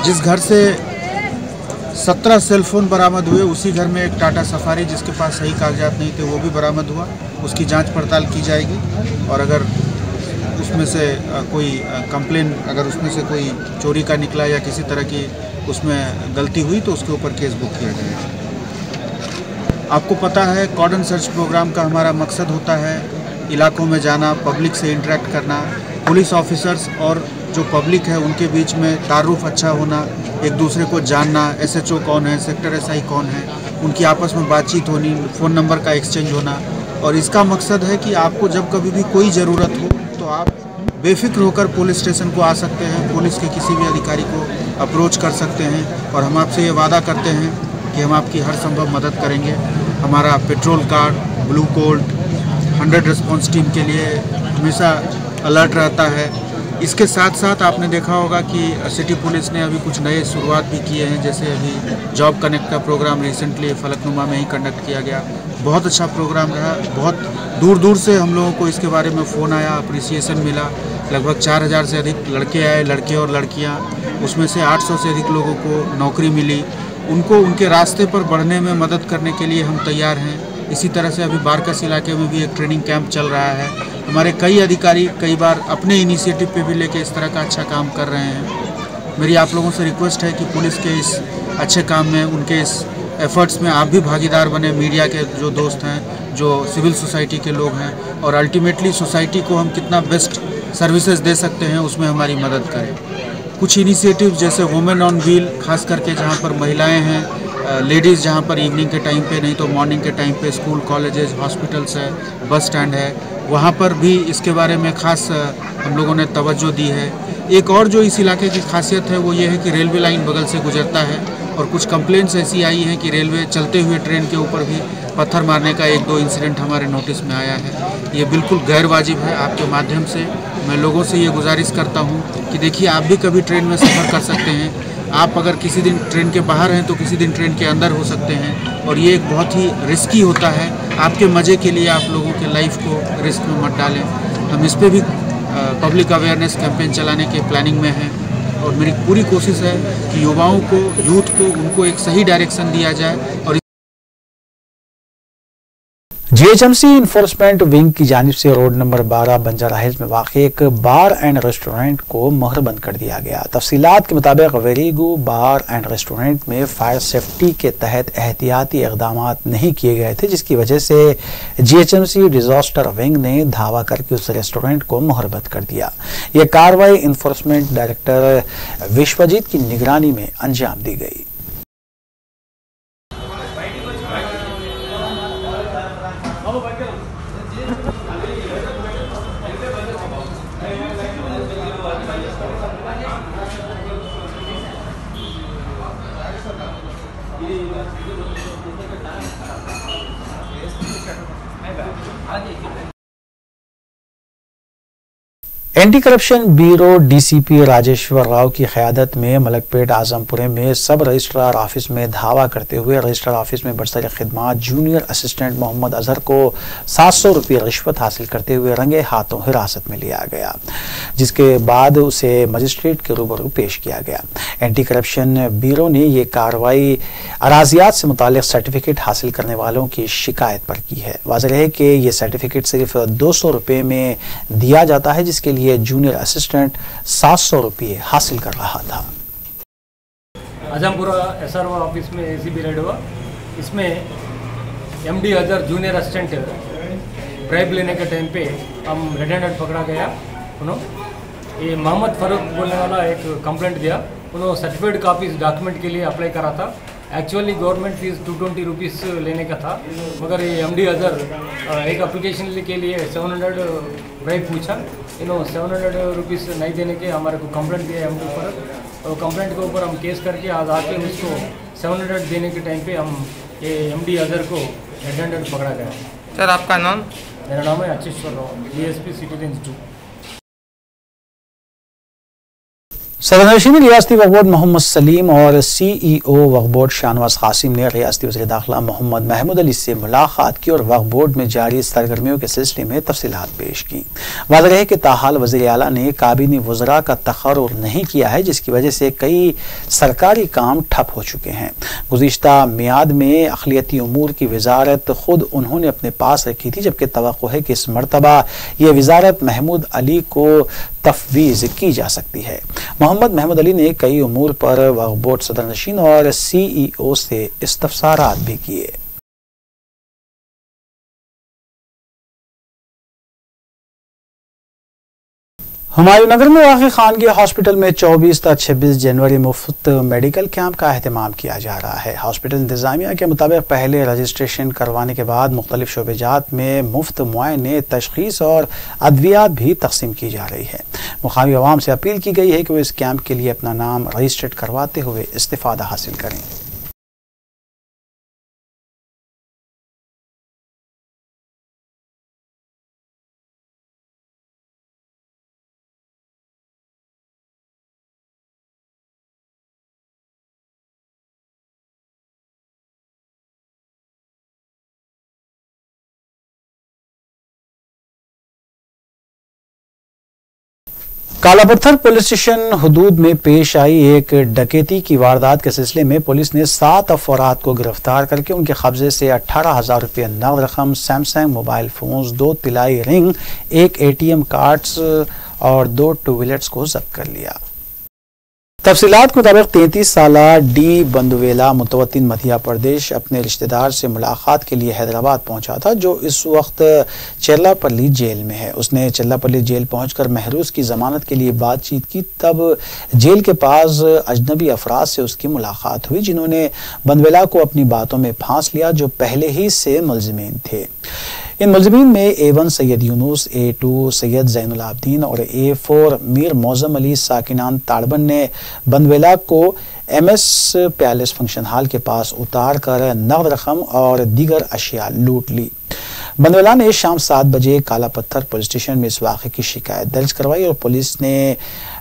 जिस घर से 17 सेलफोन बरामद हुए उसी घर में एक टाटा सफारी जिसके पास सही कागजात नहीं थे वो भी बरामद हुआ। उसकी जांच पड़ताल की जाएगी और अगर उसमें से कोई कंप्लेन, अगर उसमें से कोई चोरी का निकला या किसी तरह की उसमें गलती हुई तो उसके ऊपर केस बुक किया जाएगा। आपको पता है कॉर्डन सर्च प्रोग्राम का हमारा मकसद होता है इलाकों में जाना, पब्लिक से इंटरेक्ट करना, पुलिस ऑफिसर्स और जो पब्लिक है उनके बीच में तारुफ अच्छा होना, एक दूसरे को जानना, SHO कौन है, सेक्टर SI कौन है, उनकी आपस में बातचीत होनी, फ़ोन नंबर का एक्सचेंज होना। और इसका मकसद है कि आपको जब कभी भी कोई ज़रूरत हो तो आप बेफिक्र होकर पुलिस स्टेशन को आ सकते हैं, पुलिस के किसी भी अधिकारी को अप्रोच कर सकते हैं और हम आपसे ये वादा करते हैं कि हम आपकी हर संभव मदद करेंगे। हमारा petrol card, blue code, 100 response team के लिए हमेशा अलर्ट रहता है। इसके साथ साथ आपने देखा होगा कि सिटी पुलिस ने अभी कुछ नए शुरुआत भी किए हैं, जैसे अभी जॉब कनेक्ट का प्रोग्राम रिसेंटली फलकनुमा में ही कंडक्ट किया गया। बहुत अच्छा प्रोग्राम रहा, बहुत दूर दूर से हम लोगों को इसके बारे में फ़ोन आया, अप्रिसिएशन मिला। लगभग 4000 से अधिक लड़के आए, लड़के और लड़कियाँ, उसमें से 800 से अधिक लोगों को नौकरी मिली। उनको उनके रास्ते पर बढ़ने में मदद करने के लिए हम तैयार हैं। इसी तरह से अभी बारकस इलाके में भी एक ट्रेनिंग कैंप चल रहा है। हमारे कई अधिकारी कई बार अपने इनिशिएटिव पे भी लेके इस तरह का अच्छा काम कर रहे हैं। मेरी आप लोगों से रिक्वेस्ट है कि पुलिस के इस अच्छे काम में, उनके इस एफर्ट्स में आप भी भागीदार बने, मीडिया के जो दोस्त हैं, जो सिविल सोसाइटी के लोग हैं, और अल्टीमेटली सोसाइटी को हम कितना बेस्ट सर्विसेज दे सकते हैं उसमें हमारी मदद करें। कुछ इनिशिएटिव जैसे वुमेन ऑन व्हील, खास करके जहाँ पर महिलाएं हैं, लेडीज़ जहाँ पर इवनिंग के टाइम पे, नहीं तो मॉर्निंग के टाइम पे स्कूल, कॉलेजेस, हॉस्पिटल्स है, बस स्टैंड है, वहाँ पर भी इसके बारे में ख़ास हम लोगों ने तवज्जो दी है। एक और जो इस इलाके की खासियत है वो ये है कि रेलवे लाइन बगल से गुजरता है और कुछ कंप्लेंट्स ऐसी आई हैं कि रेलवे चलते हुए ट्रेन के ऊपर भी पत्थर मारने का 1-2 इंसिडेंट हमारे नोटिस में आया है। ये बिल्कुल गैर वाजिब है। आपके माध्यम से मैं लोगों से ये गुजारिश करता हूँ कि देखिए, आप भी कभी ट्रेन में सफ़र कर सकते हैं। आप अगर किसी दिन ट्रेन के बाहर हैं तो किसी दिन ट्रेन के अंदर हो सकते हैं, और ये एक बहुत ही रिस्की होता है। आपके मज़े के लिए आप लोगों के लाइफ को रिस्क में मत डालें। हम इस पर भी पब्लिक अवेयरनेस कैंपेन चलाने के प्लानिंग में हैं और मेरी पूरी कोशिश है कि युवाओं को, यूथ को, उनको एक सही डायरेक्शन दिया जाए। और GHMC इन्फोर्समेंट विंग की जानिब से रोड नंबर 12 बंजारा हिल्स में वाक़ एक बार एंड रेस्टोरेंट को मोहरबंद कर दिया गया। तफसीलात के मुताबिक वेरीगो बार एंड रेस्टोरेंट में फायर सेफ्टी के तहत एहतियाती इक़दाम नहीं किए गए थे, जिसकी वजह से GHMC डिजास्टर विंग ने धावा करके उस रेस्टोरेंट को मोहरबंद कर दिया। यह कार्रवाई इन्फोर्समेंट डायरेक्टर विश्वजीत की निगरानी में अंजाम दी गई। Anti corruption bureau DCP Rajeshwar Rao की क़यादत में मलकपेट आजमपुरे में सब रजिस्ट्रार ऑफिस में धावा करते हुए रजिस्ट्रार ऑफिस में बरसर खिदमत जूनियर असिस्टेंट मोहम्मद अजहर को 700 रुपये रिश्वत हासिल करते हुए रंगे हाथों हिरासत में लिया गया, जिसके बाद उसे मजिस्ट्रेट के रूबरू पेश किया गया। एंटी करप्शन ब्यूरो ने यह कार्रवाई अराजियात से मुताल्लिक सर्टिफिकेट हासिल करने वालों की शिकायत पर की है। वाज़ेह है कि यह सर्टिफिकेट सिर्फ 200 रुपये में दिया जाता है, जिसके लिए जूनियर असिस्टेंट 700 रुपये हासिल कर रहा था। आजमपुरा SRO ऑफिस में ACB रेड हुआ। इसमें MD Azhar junior assistant bribe लेने के टाइम पे हम रेड हैंडेड पकड़ा गया। उन्होंने ये मोहम्मद फारूक बोलने वाला एक कंप्लेंट दिया। उन्होंने सर्टिफाइड कापीज डॉक्यूमेंट के लिए अप्लाई करा था। एक्चुअली गवर्नमेंट फीस 220 रुपीज़ लेने का था, मगर ये MD अजहर एक एप्लीकेशन के लिए 700 ब्राइब पूछा। इन्होंने 700 रुपीज़ नहीं देने के हमारे को कंप्लेंट दिया MD पर, और कंप्लेंट के ऊपर हम केस करके आज आके उसको 700 देने के टाइम पे हम ये MD अजहर को रेड हैंडेड पकड़ा गया। सर आपका नाम? मेरा नाम है अचिश्वर राव, DSP सिटी रेंज 2। सदरनशीन रियासती वक्फ बोर्ड मोहम्मद सलीम और CEO वक्फ बोर्ड शाहनवाज कासिम ने रियासती वज़ीर दाखिला मोहम्मद महमूद अली से मुलाकात की और वक्फ बोर्ड में जारी सरगर्मियों के सिलसिले में तफसीलात पेश की। वाज़ेह है कि ताहाल वज़ीर आला ने काबीनी वज़रा का तक़र्रुर नहीं किया है, जिसकी वजह से कई सरकारी काम ठप हो चुके हैं। गुज़िश्ता मियाद में अक़लियती उमूर की वज़ारत खुद उन्होंने अपने पास रखी थी, जबकि तवक्को है कि इस मरतबा यह वज़ारत महमूद अली को तफवीज़ की जा सकती है। मोहम्मद महमूद अली ने कई उमूर पर वक्फ बोर्ड सदरनशीन और CEO से इस्तफसारात भी किए। हुमायूंनगर में वाक़ खानगी हॉस्पिटल में 24 से 26 जनवरी मुफ्त मेडिकल कैंप का अहतमाम किया जा रहा है। हॉस्पिटल इंतजामिया के मुताबिक पहले रजिस्ट्रेशन करवाने के बाद मुख्तलिफ शोबेजात में मुफ्त मुआयने, तशख़ीस और अद्वियात भी तकसीम की जा रही है। मुक़ामी अवाम से अपील की गई है कि वो इस कैंप के लिए अपना नाम रजिस्ट्रेट करवाते हुए इस्तिफ़ादा हासिल करें। कालापत्थर पुलिस स्टेशन हुदूद में पेश आई एक डकैती की वारदात के सिलसिले में पुलिस ने 7 अफराद को गिरफ्तार करके उनके कब्जे से 18,000 रुपये नकद रकम, सैमसंग मोबाइल फोन्स, 2 तिलाई रिंग, 1 ATM कार्ड्स और 2 टू व्हीलर्स को जब्त कर लिया। तफसीलात के मुताबिक 33 साला डी बंदुवेला मुतवत्तिन मध्य प्रदेश अपने रिश्तेदार से मुलाकात के लिए हैदराबाद पहुंचा था, जो इस वक्त चिल्लापल्ली जेल में है। उसने चिल्लापल्ली जेल पहुंचकर महरूज की जमानत के लिए बातचीत की। तब जेल के पास अजनबी अफराद से उसकी मुलाकात हुई, जिन्होंने बंदुवेला को अपनी बातों में फांस लिया, जो पहले ही से मुलजिमीन थे। इन मुलजिमीन में A1 सैयद यूनुस, A2 सैयद ज़ैनुल आबदीन और A4 मीर मौज़म अली साकिनान ताड़बन ने बंदवेला को MS पैलेस फंक्शन हॉल के पास उतार कर नकद रकम और दीगर अशिया लूट ली। बंदवेला ने शाम 7 बजे कालापत्थर पुलिस स्टेशन में इस वाक़े की शिकायत दर्ज करवाई और पुलिस ने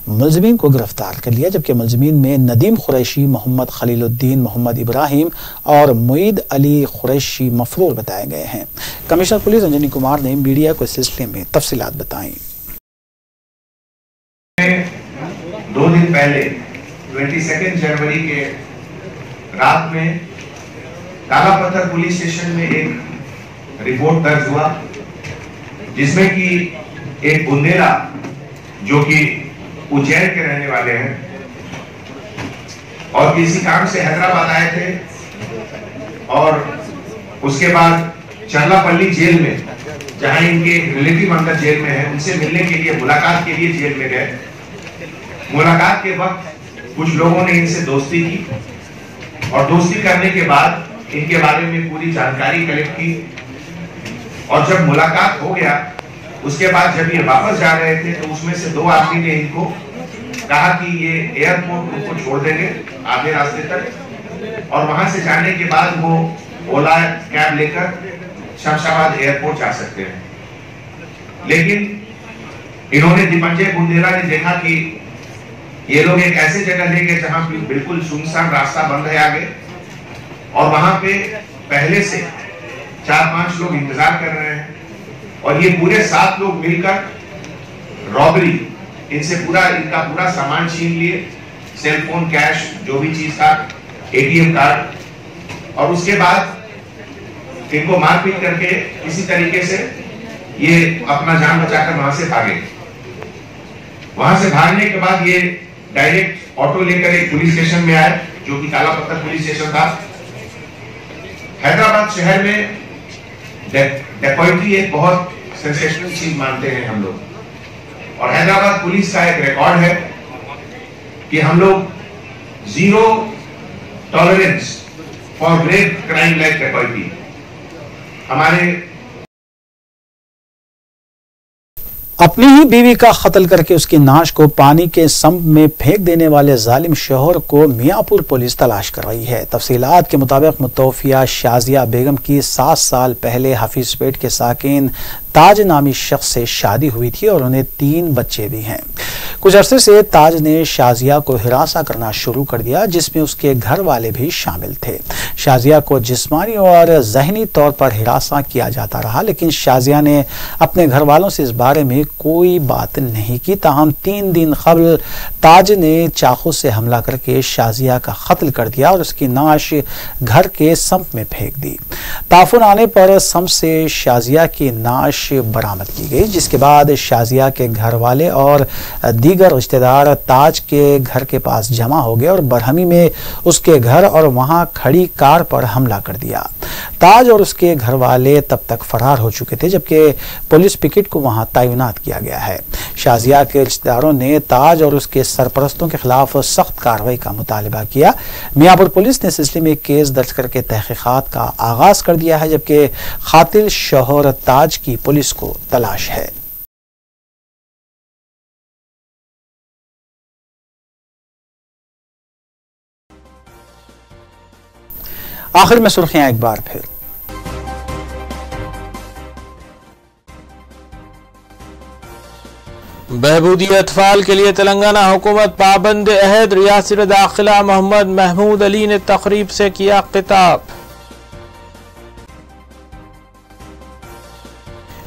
मुलजिमीन को गिरफ्तार कर लिया, जबकि मुलजिमीन में नदीम कुरैशी, मोहम्मद खलीलुद्दीन, मोहम्मद इब्राहिम और मुईद अली कुरैशी मफरूर बताए गए हैं। कमिश्नर पुलिस अंजनी कुमार ने मीडिया को इस सिलसिले में तफसीलात बताई। 2 दिन पहले 22 जनवरी के रात में कालापत्थर पुलिस स्टेशन में एक रिपोर्ट दर्ज हुआ, जिसमें कि एक बुंदेला जो कि उज्जैन के रहने वाले हैं और किसी काम से हैदराबाद आए थे और उसके बाद चल्लापल्ली जेल में, जहां इनके रिलेटिव अंदर जेल में है, उनसे मिलने के लिए, मुलाकात के लिए जेल में गए। मुलाकात के वक्त कुछ लोगों ने इनसे दोस्ती की और दोस्ती करने के बाद इनके बारे में पूरी जानकारी कलेक्ट की और जब मुलाकात हो गया उसके बाद जब ये वापस जा रहे थे तो उसमें से 2 आदमी ने इनको कहा कि ये एयरपोर्ट उनको छोड़ देंगे आधे रास्ते तक और वहां से जाने के बाद वो ओला कैब लेकर शमशाबाद एयरपोर्ट जा सकते हैं। लेकिन इन्होंने दीपंजय बुंदेला ने देखा कि ये लोग एक ऐसे जगह ले गए जहां बिल्कुल सुनसान रास्ता बंद है आगे और वहां पे पहले से 4-5 लोग इंतजार कर रहे हैं और ये पूरे 7 लोग मिलकर रॉबरी, इनसे इनका पूरा सामान छीन लिए, सेलफोन, कैश, जो भी चीज था, ATM कार्ड, और उसके बाद इनको मारपीट करके किसी तरीके से ये अपना जान बचाकर वहां से भागे। वहां से भागने के बाद ये डायरेक्ट ऑटो लेकर एक पुलिस स्टेशन में आए, जो कि कालापत्थर पुलिस स्टेशन था। हैदराबाद शहर में डेकोइटी एक बहुत सेंसेशनल चीज मानते हैं हम लोग और हैदराबाद पुलिस का एक रिकॉर्ड है कि हम लोग 0 tolerance for great crime like dacoity. हमारे अपनी ही बीवी का कत्ल करके उसकी नाश को पानी के सम्प में फेंक देने वाले जालिम शोहर को मियाँपुर पुलिस तलाश कर रही है। तफसीलात के मुताबिक मुतौफिया शाजिया बेगम की 7 साल पहले हफीजपेट के साकिन ताज नामी शख्स से शादी हुई थी और उन्हें 3 बच्चे भी हैं। कुछ अरसे से ताज ने शाजिया को हिरासा करना शुरू कर दिया, जिसमें उसके घर वाले भी शामिल थे। शाजिया को जिस्मानी और जहनी तौर पर हिरासा किया जाता रहा, लेकिन शाजिया ने अपने घर वालों से इस बारे में कोई बात नहीं की। ताहम 3 दिन कबल ताज ने चाकू से हमला करके शाजिया का कत्ल कर दिया और उसकी नाश घर के संप में फेंक दी। ताफुन आने पर संप से शाजिया की नाश बरामद की गई, जिसके बाद शाजिया के घर वाले और दीगर रिश्तेदार ताज के घर के पास जमा हो गए और बरहमी में उसके घर और वहां खड़ी कार पर हमला कर दिया। ताज और उसके घर वाले तब तक फरार हो चुके थे, जबकि पुलिस पिकेट को वहां तैनात किया गया है। शाजिया के रिश्तेदारों ने ताज और उसके सरपरस्तों के खिलाफ सख्त कार्रवाई का मुतालबा किया। मियाँपुर पुलिस ने सिलसिले में केस दर्ज करके तहकीकात का आगाज कर दिया है, जबकि कातिल शौहर ताज की पुलिस को तलाश है। आखिर में सुर्खियां एक बार फिर। बहबूदी अतफाल के लिए तेलंगाना हुकूमत पाबंद अहद। रियासत दाखिला मोहम्मद महमूद अली ने तकरीब से किया खिताब।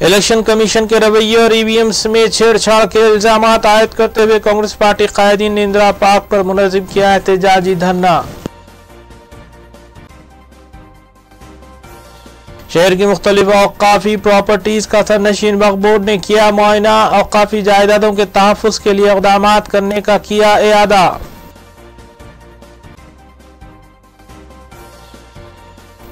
इलेक्शन कमीशन के रवैये और ईवीएम्स में छेड़छाड़ के इल्जाम आयद करते हुए कांग्रेस पार्टी कायदीन ने इंदिरा पार्क पर मुनज़्ज़म किया एहतजाजी धरना। शहर की मुख्तलिफ औकाफी प्रॉपर्टीज का सरनशीन वक्फ बोर्ड ने किया मुआयना। औकाफी जायदादों के तहफ़्फ़ुज़ के लिए इक़दाम करने का किया इरादा।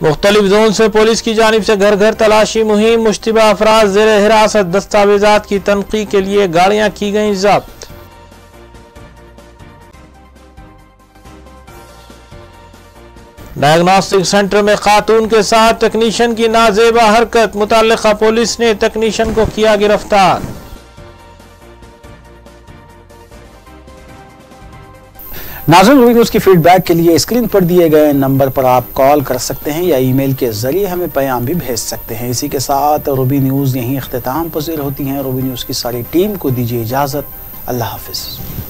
मुख्तलिफ जोन से पुलिस की जानिब से घर घर तलाशी मुहिम। मुश्तबा अफराद ज़ेर हिरासत। दस्तावेजात की तनक़ीद के लिए गाड़ियां की गई जब्त। डायग्नोस्टिक सेंटर में खातून के साथ टेक्नीशियन की नाजेबा हरकत। मुतल्लिका पुलिस ने टेक्नीशियन को किया गिरफ्तार। नाज़रीन, रूबी न्यूज़ की फीडबैक के लिए स्क्रीन पर दिए गए नंबर पर आप कॉल कर सकते हैं या ईमेल के जरिए हमें पैगाम भी भेज सकते हैं। इसी के साथ रूबी न्यूज़ यहीं इख्तिताम पज़ीर होती हैं। रूबी न्यूज़ की सारी टीम को दीजिए इजाज़त। अल्लाह हाफ़िज़।